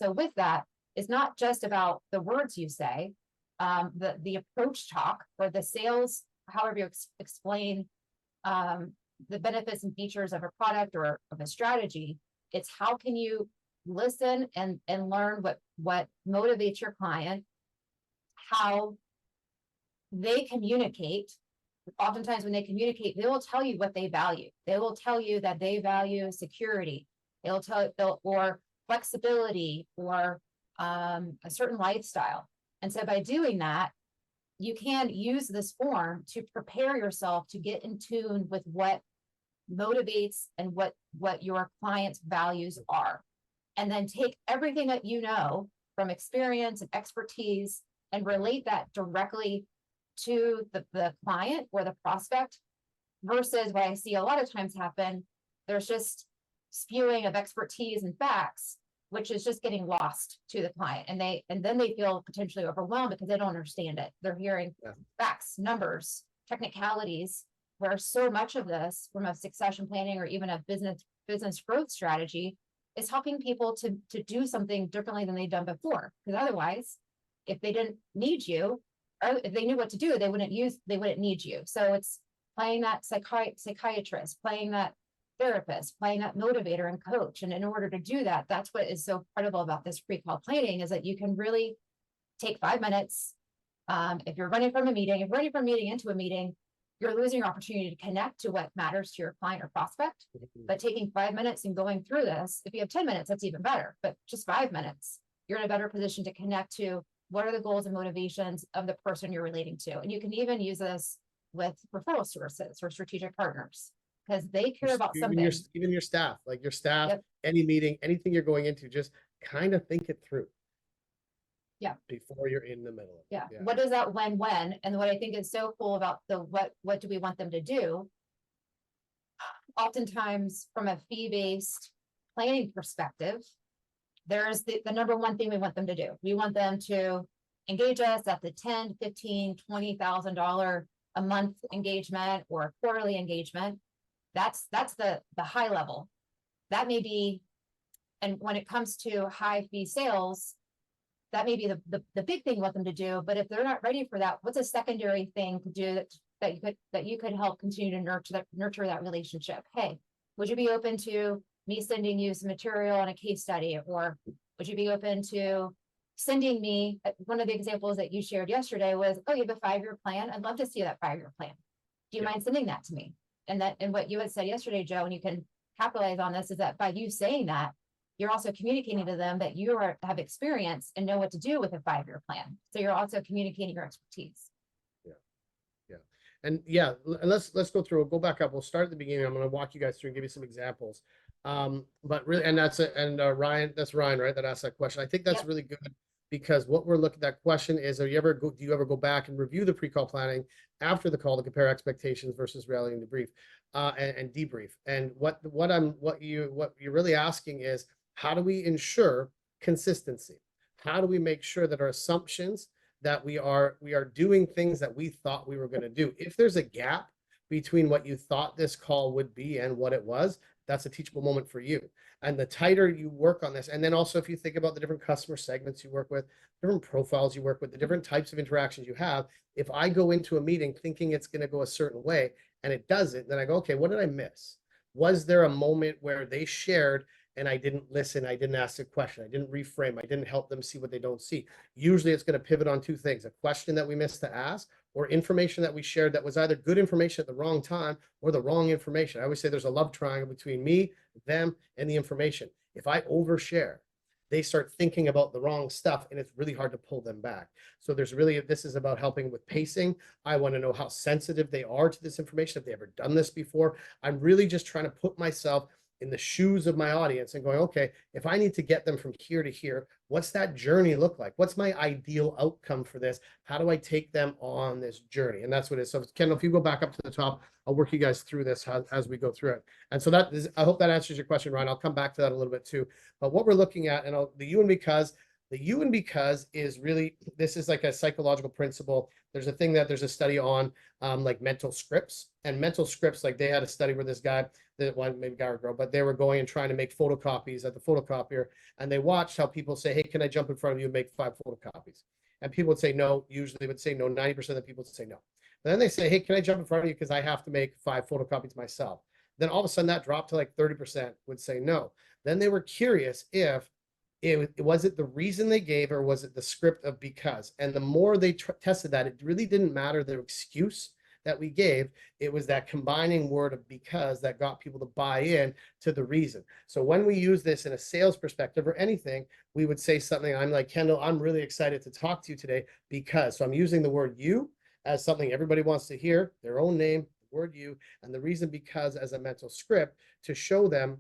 So with that, it's not just about the words you say, the approach talk or the sales, however you explain the benefits and features of a product or of a strategy. It's how can you listen and learn what motivates your client, how they communicate. Oftentimes when they communicate, they will tell you what they value. They will tell you that they value security. Or flexibility or a certain lifestyle. And so by doing that, you can use this form to prepare yourself to get in tune with what motivates and what your client's values are. And then take everything that you know from experience and expertise and relate that directly to the client or the prospect, versus what I see a lot of times happen, there's just spewing of expertise and facts, which is just getting lost to the client. And then they feel potentially overwhelmed because they don't understand it. They're hearing facts, numbers, technicalities, where so much of this from a succession planning or even a business growth strategy is helping people to do something differently than they've done before. Because otherwise, if they didn't need you, or if they knew what to do, they wouldn't need you. So it's playing that psychiatrist, playing that therapist, playing that motivator and coach. And in order to do that, that's what is so credible about this pre-call planning, is that you can really take 5 minutes. If you're running from a meeting, into a meeting, you're losing your opportunity to connect to what matters to your client or prospect. But taking 5 minutes and going through this, if you have 10 minutes, that's even better. But just 5 minutes, you're in a better position to connect to what are the goals and motivations of the person you're relating to. And you can even use this with referral sources or strategic partners, because they care about something. Even your staff, like your staff, any meeting, anything you're going into, just kind of think it through. Yeah. Before you're in the middle. Yeah. What is that when? And what I think is so cool about what do we want them to do? Oftentimes from a fee-based planning perspective, there's the number one thing we want them to do. We want them to engage us at the $10,000, $15,000, $20,000 a month engagement or a quarterly engagement. That's the high level. That may be, and when it comes to high fee sales, that may be the big thing we want them to do. But if they're not ready for that, what's a secondary thing to do that you could help continue to nurture that relationship? Hey, would you be open to me sending you some material on a case study, or would you be open to sending me, one of the examples that you shared yesterday was, oh, you have a 5-year plan. I'd love to see that 5-year plan. Do you mind sending that to me? And what you had said yesterday, Joe, and you can capitalize on this, is that by you saying that, you're also communicating to them that you have experience and know what to do with a 5-year plan. So you're also communicating your expertise. And let's go through. We'll go back up. We'll start at the beginning. I'm going to walk you guys through and give you some examples. But really, and Ryan, that's Ryan, right? That asked that question. I think that's really good, because what we're looking at, that question is, do you ever go back and review the pre-call planning after the call to compare expectations versus reality and debrief, and debrief? And what you're really asking is, how do we ensure consistency? How do we make sure that our assumptions, that we are doing things that we thought we were going to do? If there's a gap between what you thought this call would be and what it was, that's a teachable moment for you. And the tighter you work on this, and then also if you think about the different customer segments you work with, different profiles you work with, the different types of interactions you have, if I go into a meeting thinking it's going to go a certain way and it doesn't, then I go, okay, what did I miss? Was there a moment where they shared and I didn't listen, I didn't ask a question, I didn't reframe, I didn't help them see what they don't see? Usually it's going to pivot on two things: a question that we missed to ask, or information that we shared that was either good information at the wrong time or the wrong information. I always say there's a love triangle between me, them, and the information. If I overshare, they start thinking about the wrong stuff, and it's really hard to pull them back. So this is about helping with pacing. I want to know how sensitive they are to this information, if they ever done this before. I'm really just trying to put myself in the shoes of my audience and going, okay, if I need to get them from here to here, what's that journey look like? What's my ideal outcome for this? How do I take them on this journey? And that's what it is. So Kendall, if you go back up to the top, I'll work you guys through this as we go through it. And so I hope that answers your question, Ryan. I'll come back to that a little bit too. But what we're looking at, and the you and me cause, The you and because is really, this is like a psychological principle. There's a study on like mental scripts, and mental scripts, like they had a study where this guy, that one maybe guy or girl, but they were going and trying to make photocopies at the photocopier, and they watched how people say, hey, can I jump in front of you and make 5 photocopies? And people would say no. Usually they would say no. 90% of the people would say no. But then they say, hey, can I jump in front of you because I have to make 5 photocopies myself? Then all of a sudden that dropped to like 30% would say no. Then they were curious if was it the reason they gave, or was it the script of because? And the more they tested that, it really didn't matter the excuse that we gave. It was that combining word of because that got people to buy in to the reason. So when we use this in a sales perspective or anything, we would say something. I'm like, Kendall, I'm really excited to talk to you today because. So I'm using the word you as something everybody wants to hear, their own name, the word you, and the reason because as a mental script to show them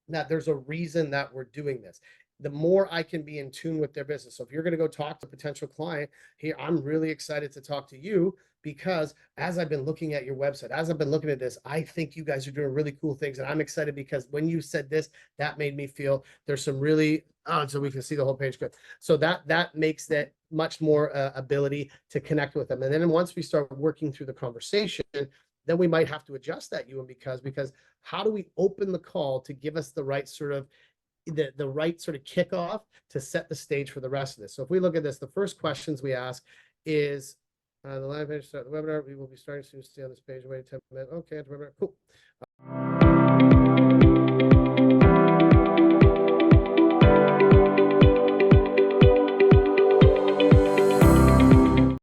that there's a reason that we're doing this. The more I can be in tune with their business. So if you're going to go talk to a potential client here, I'm really excited to talk to you because as I've been looking at your website, as I've been looking at this, I think you guys are doing really cool things. And I'm excited because when you said this, that made me feel there's some really, so we can see the whole page good. So that makes that much more ability to connect with them. And then once we start working through the conversation, then we might have to adjust that you and because how do we open the call to give us the right sort of kickoff to set the stage for the rest of this. So if we look at this, the first questions we ask is the live page start the webinar. We will be starting soon. See on this page. Wait 10 minutes. Okay, webinar. Cool.